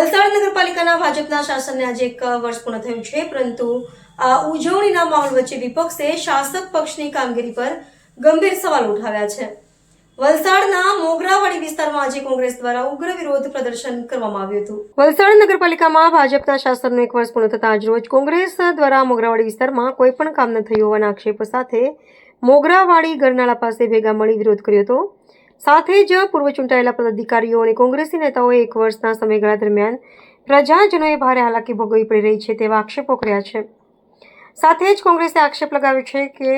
વલસાડ નગરપાલિકાના ભાજપના શાસનને આજે 1 વર્ષ પૂર્ણ થયું છે, પરંતુ આ ઉજવણીના માહોલ વચ્ચે વિપક્ષે શાસક પક્ષની કામગીરી પર ગંભીર સવાલ ઉઠાવ્યા છે। વલસાડના મોગરાવાડી વિસ્તારમાં આજે કોંગ્રેસ દ્વારા ઉગ્ર વિરોધ પ્રદર્શન કરવામાં આવ્યું હતું। વલસાડ નગરપાલિકામાં ભાજપના શાસનનું 1 વર્ષ પૂર્ણ થતાં આજરોજ કોંગ્રેસ દ્વારા મોગરાવાડી વિસ્તારમાં કોઈ પણ કામ ન થયું હોવાના આક્ષેપ સાથે મોગરાવાડી ગરનાળા પાસે ભેગા મળી વિરોધ કર્યો હતો। સાથે જ પૂર્વ ચૂંટાયેલા પદાધિકારીઓ અને કોંગ્રેસી નેતાઓએ 1 વર્ષના સમયગાળા દરમિયાન પ્રજાજનોએ ભારે હાલાકી ભોગવવી પડી રહી છે તેવા આક્ષેપો કર્યા છે। સાથે જ કોંગ્રેસે આક્ષેપ લગાવ્યો છે કે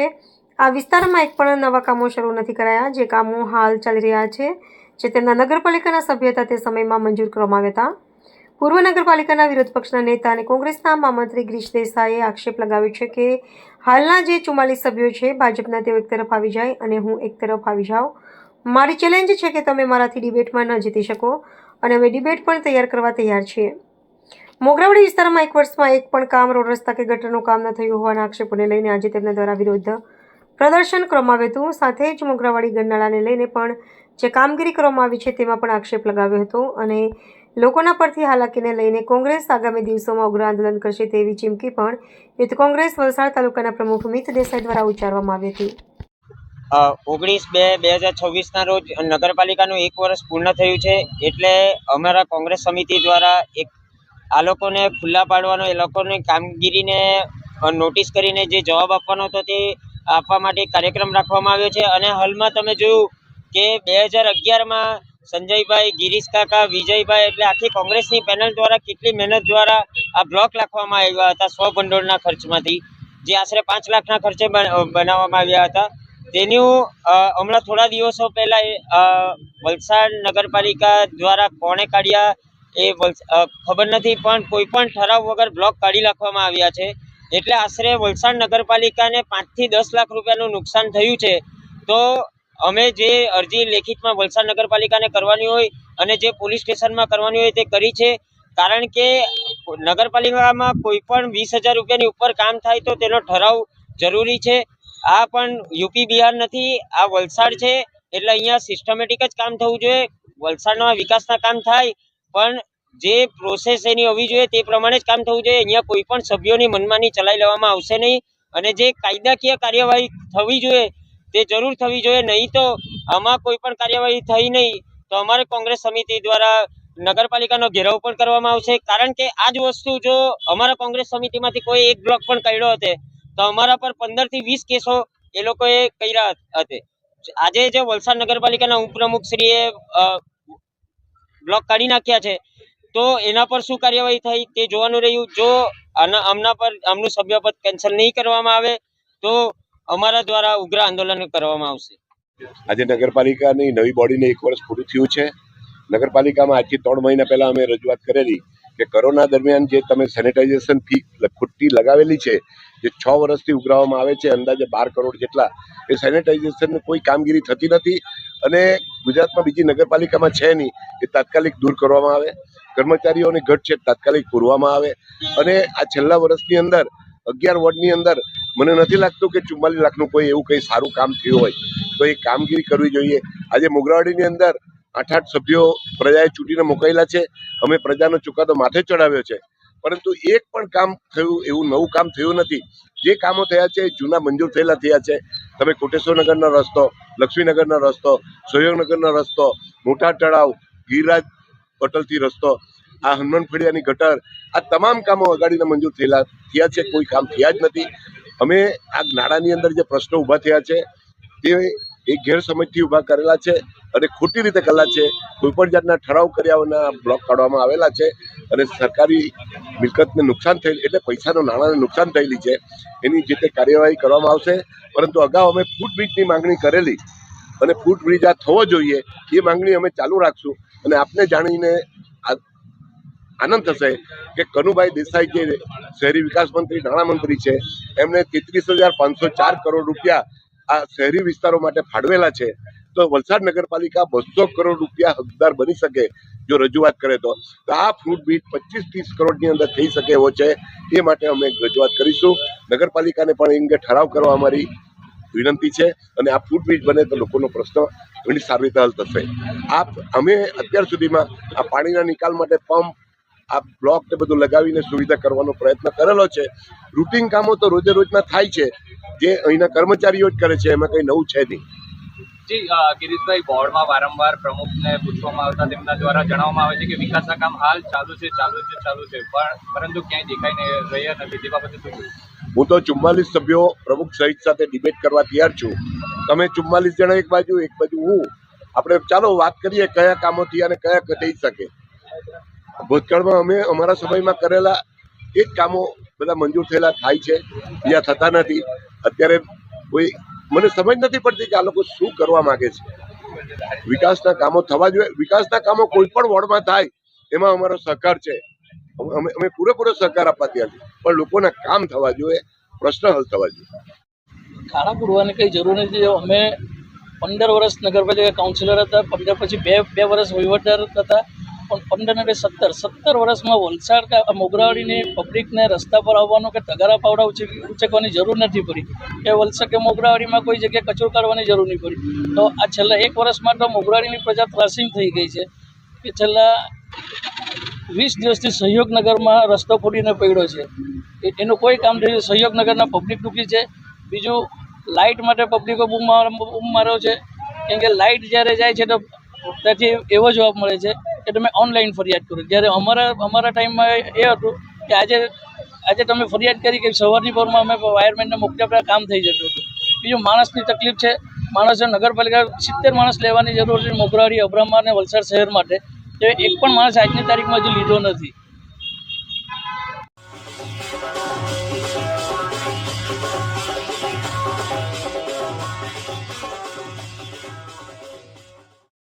આ વિસ્તારમાં એક પણ નવા કામો શરૂ નથી કરાયા। જે કામો હાલ ચાલી રહ્યા છે જે તેમના નગરપાલિકાના સભ્ય હતા તે સમયમાં મંજૂર કરવામાં આવ્યા હતા। પૂર્વ નગરપાલિકાના વિરોધ પક્ષના નેતા અને કોંગ્રેસના મહામંત્રી ગિરીશ દેસાઈએ આક્ષેપ લગાવ્યો છે કે હાલના જે 44 સભ્યો છે ભાજપના તેઓ એક તરફ આવી જાય અને હું એક તરફ આવી જાઉં। મારી ચેલેન્જ છે કે તમે મારાથી ડિબેટમાં ન જીતી શકો અને અમે ડિબેટ પણ તૈયાર કરવા તૈયાર છીએ। મોગરાવાડી વિસ્તારમાં 1 વર્ષમાં એક પણ કામ, રોડ રસ્તા કે ગટરનું કામ ન થયું હોવાના આક્ષેપોને લઈને આજે તેમના દ્વારા વિરોધ પ્રદર્શન કરવામાં આવ્યું હતું। સાથે જ મોગરાવાડી ગરનાળાને લઈને પણ જે કામગીરી કરવામાં આવી છે તેમાં પણ આક્ષેપ લગાવ્યો હતો અને લોકોના પરથી હાલાકીને લઈને કોંગ્રેસ આગામી દિવસોમાં ઉગ્ર આંદોલન કરશે તેવી ચીમકી પણ યુથ કોંગ્રેસ વલસાડ તાલુકાના પ્રમુખ મિત દેસાઈ દ્વારા ઉચ્ચારવામાં આવી હતી। 19/2/2026 ના રોજ નગરપાલિકાનું 1 વર્ષ પૂર્ણ થયું છે, એટલે અમારા કોંગ્રેસ સમિતિ દ્વારા એક આ લોકોને ખુલ્લા પાડવાનો, એ લોકોની કામગીરીને નોટિસ કરીને જે જવાબ આપવાનો હતો તે આપવા માટે કાર્યક્રમ રાખવામાં આવ્યો છે। અને હાલમાં તમે જોયું કે 2011માં સંજયભાઈ, ગિરીશ કાકા, વિજયભાઈ એટલે આખી કોંગ્રેસની પેનલ દ્વારા કેટલી મહેનત દ્વારા આ બ્લોક નાખવામાં આવ્યા હતા સ્વભંડોળના ખર્ચમાંથી, જે આશરે 5 લાખના ખર્ચે બનાવવામાં આવ્યા હતા। તેનું હમણાં થોડા દિવસો પહેલા વલસાડ નગરપાલિકા દ્વારા કોણે કાઢ્યા એ ખબર નથી, પણ કોઈ પણ ઠરાવ વગર બ્લોક કાઢી નાખવામાં આવ્યા છે। એટલે આશરે વલસાડ નગરપાલિકાને 5 થી 10 લાખ રૂપિયાનું નુકસાન થયું છે। તો અમે જે અરજી લેખિતમાં વલસાડ નગરપાલિકાને કરવાની હોય અને જે પોલીસ સ્ટેશનમાં કરવાની હોય તે કરી છે, કારણ કે નગરપાલિકામાં કોઈ પણ 20,000 રૂપિયાની ઉપર કામ થાય તો તેનો ઠરાવ જરૂરી છે। આ પણ યુપી બિહાર નથી, આ વલસાડ છે, એટલે અહીંયા સિસ્ટમેટિક જ કામ થવું જોઈએ। વલસાડના વિકાસના કામ થાય પણ જે પ્રોસેસ એની હોવી જોઈએ તે પ્રમાણે જ કામ થવું જોઈએ। અહીંયા કોઈ પણ સભ્યોની મનમાની ચલાવી લેવામાં આવશે નહીં અને જે કાયદાકીય કાર્યવાહી થવી જોઈએ તે જરૂર થવી જોઈએ, નહીં તો આમાં કોઈ પણ કાર્યવાહી થઈ નહીં તો અમારે કોંગ્રેસ સમિતિ દ્વારા નગરપાલિકાનો ઘેરાવ પણ કરવામાં આવશે। કારણ કે આ જ વસ્તુ જો અમારા કોંગ્રેસ સમિતિમાંથી કોઈ એક બ્લોક પણ કાઢ્યો હતો તો અમારા પર 15 થી 20 કેસો એ લોકોએ કર્યા હતા। આજે જે વલસાડ નગરપાલિકાના ઉપપ્રમુખશ્રીએ બ્લોક કાઢી નાખ્યા છે તો એના પર શું કાર્યવાહી થઈ તે જોવાનું રહ્યું। જો આમનું સભ્યપદ કેન્સલ નહીં કરવામાં આવે તો અમારા દ્વારા ઉગ્ર આંદોલન કરવામાં આવશે। આજે નગરપાલિકાની નવી બોડીને 1 વર્ષ પૂરું થયું છે। નગરપાલિકામાં આજથી 3 મહિના પહેલા અમે રજૂઆત કરેલી કે કોરોના દરમિયાન જે તમે સેનિટાઇઝેશન ફી ખોટી લગાવેલી છે, જે 6 વર્ષથી ઉઘરાવવામાં આવે છે, અંદાજે 12 કરોડ જેટલા, એ સેનિટાઇઝેશનની કોઈ કામગીરી થતી નથી અને ગુજરાતમાં બીજી નગરપાલિકામાં છે નહીં, એ તાત્કાલિક દૂર કરવામાં આવે। કર્મચારીઓની ઘટ છે તાત્કાલિક પૂરવામાં આવે અને આ છેલ્લા વર્ષની અંદર 11 વોર્ડની અંદર મને નથી લાગતું કે 44 લાખનું કોઈ એવું કંઈ સારું કામ થયું હોય, તો એ કામગીરી કરવી જોઈએ। આજે મોગરાવાડીની અંદર 8 સભ્યો પ્રજાએ ચૂંટીને મોકલેલા છે, અમે પ્રજાનો ચુકાદો માથે ચડાવ્યો છે, પરંતુ એક પણ કામ થયું એવું નવું કામ થયું નથી। જે કામો થયા છે જૂના મંજૂર થયેલા થયા છે। તમે કોટેશ્વરનગરનો રસ્તો, લક્ષ્મીનગરનો રસ્તો, સહયોગનગરનો રસ્તો, મોટા તળાવ, ગિરિરાજ હોટલથી રસ્તો, આ હનુમાન ફળિયાની ગટર, આ તમામ કામો અગાડીના મંજૂર થયા છે, કોઈ કામ થયા જ નથી। અમે આ નાણાંની અંદર જે પ્રશ્નો ઊભા થયા છે તે એ ગેરસમજથી ઊભા કરેલા છે અને ખોટી રીતે કરેલા છે। કોઈ પણ જાતના ઠરાવ કર્યાના બ્લોક કાઢવામાં આવેલા છે અને સરકારી મિલકતને નુકસાન થયેલ એટલે પૈસાનો નાણાંને નુકસાન થયેલી છે, એની જે તે કાર્યવાહી કરવામાં આવશે। પરંતુ અગાઉ અમે ફૂટબ્રિજની માંગણી કરેલી અને ફૂટબ્રિજ આ થવો જોઈએ એ માંગણી અમે ચાલુ રાખશું। અને આપને જાણીને આનંદ થશે કે કનુભાઈ દેસાઈ જે શહેરી વિકાસ મંત્રી, નાણામંત્રી છે, એમને 33,504 કરોડ રૂપિયા આ શહેરી વિસ્તારો માટે ફાળવેલા છે। તો વલસાડ નગરપાલિકા 200 કરોડ રૂપિયા હકદાર બની શકે જો રજૂઆત કરે તો આ ફૂટબ્રિજ 25-30 કરોડની અંદર થઈ શકે એવો છે। એ માટે અમે રજૂઆત કરીશું। નગરપાલિકાને પણ એ અંગે ઠરાવ કરવા અમારી વિનંતી છે અને આ ફૂટબ્રિજ બને તો લોકોનો પ્રશ્ન ઘણી સારી રીતે હલ થશે। અમે અત્યાર સુધીમાં આ પાણીના નિકાલ માટે પંપ, આ બ્લોક ને બધું લગાવીને સુવિધા કરવાનો પ્રયત્ન કરેલો છે. રૂટીન કામો તો રોજે રોજના થાય છે, જે અહીંના કર્મચારીઓ જ કરે છે, એમાં કંઈ નવું છે નહીં. જી ગિરીશભાઈ, બોર્ડમાં વારંવાર પ્રમુખને પૂછવામાં આવતા તેમના દ્વારા જણાવવામાં આવે છે કે વિકાસના કામ હાલ ચાલુ છે પરંતુ ક્યાંય દેખાઈ રહ્યા નથી. તે બાબતે શું કહેવું? હું તો 44 સભ્યો પ્રમુખ સહિત સાથે ડિબેટ કરવા તૈયાર છું. તમે 44 જણા એક બાજુ હું, આપણે ચાલો વાત કરીએ કયા કામો થયા અને કયા થઈ શકે. ભૂતકાળમાં અમે અમારા સમયમાં કરેલા એ જ કામો બધા મંજૂર થયેલા થાય છે, બીજા થતા નથી. અત્યારે કોઈ મને સમજ નથી પડતી કે આ લોકો શું કરવા માંગે છે. વિકાસના કામો થવા જોઈએ. વિકાસના કામો કોઈ પણ વોર્ડમાં થાય એમાં અમારો સહકાર છે. અમે પૂરેપૂરો સહકાર આપવા તૈયાર છે, પણ લોકોના કામ થવા જોઈએ, પ્રશ્ન હલ થવા જોઈએ. ખાડા પૂરવાની કંઈ જરૂર નથી. અમે 15 વર્ષ નગરપાલિકા કાઉન્સિલર હતા, 15 પછી બે વર્ષ વહીવટદાર હતા, પણ 15 ને 17 વર્ષમાં વલસાડ મોગરાવાડીની પબ્લિકને રસ્તા પર આવવાનો કે તગારા પાવડા ઉચકવાની જરૂર નથી પડી, કે વલસાડ કે મોગરાવાડીમાં કોઈ જગ્યાએ કચરો કાઢવાની જરૂર નહીં પડી. તો આ છેલ્લા 1 વર્ષમાં તો મોગરાવાડીની પ્રજા ત્રાસીમ થઈ ગઈ છે કે છેલ્લા 20 દિવસથી સહયોગનગરમાં રસ્તો ખોડીને પડ્યો છે. એનું કોઈ કામ થયું. સહયોગનગરના પબ્લિક દુઃખી છે. બીજું, લાઇટ માટે પબ્લિકો બૂમ માર્યો છે, કેમ કે લાઇટ જ્યારે જાય છે તો ત્યાંથી એવો જવાબ મળે છે કે તમે ઓનલાઈન ફરિયાદ કરો. જ્યારે અમારા ટાઈમમાં એ હતું કે આજે તમે ફરિયાદ કરી કે સવારની પોરમાં અમે વાયરમેનને મોકલ્યા પહેલાં કામ થઈ જતું હતું. બીજું, માણસની તકલીફ છે. માણસો નગરપાલિકા 70 માણસ લેવાની જરૂર છે મોગરાવાડી, અબ્રામા અને વલસાડ શહેર માટે. તો એક પણ માણસ આજની તારીખમાં હજુ લીધો નથી.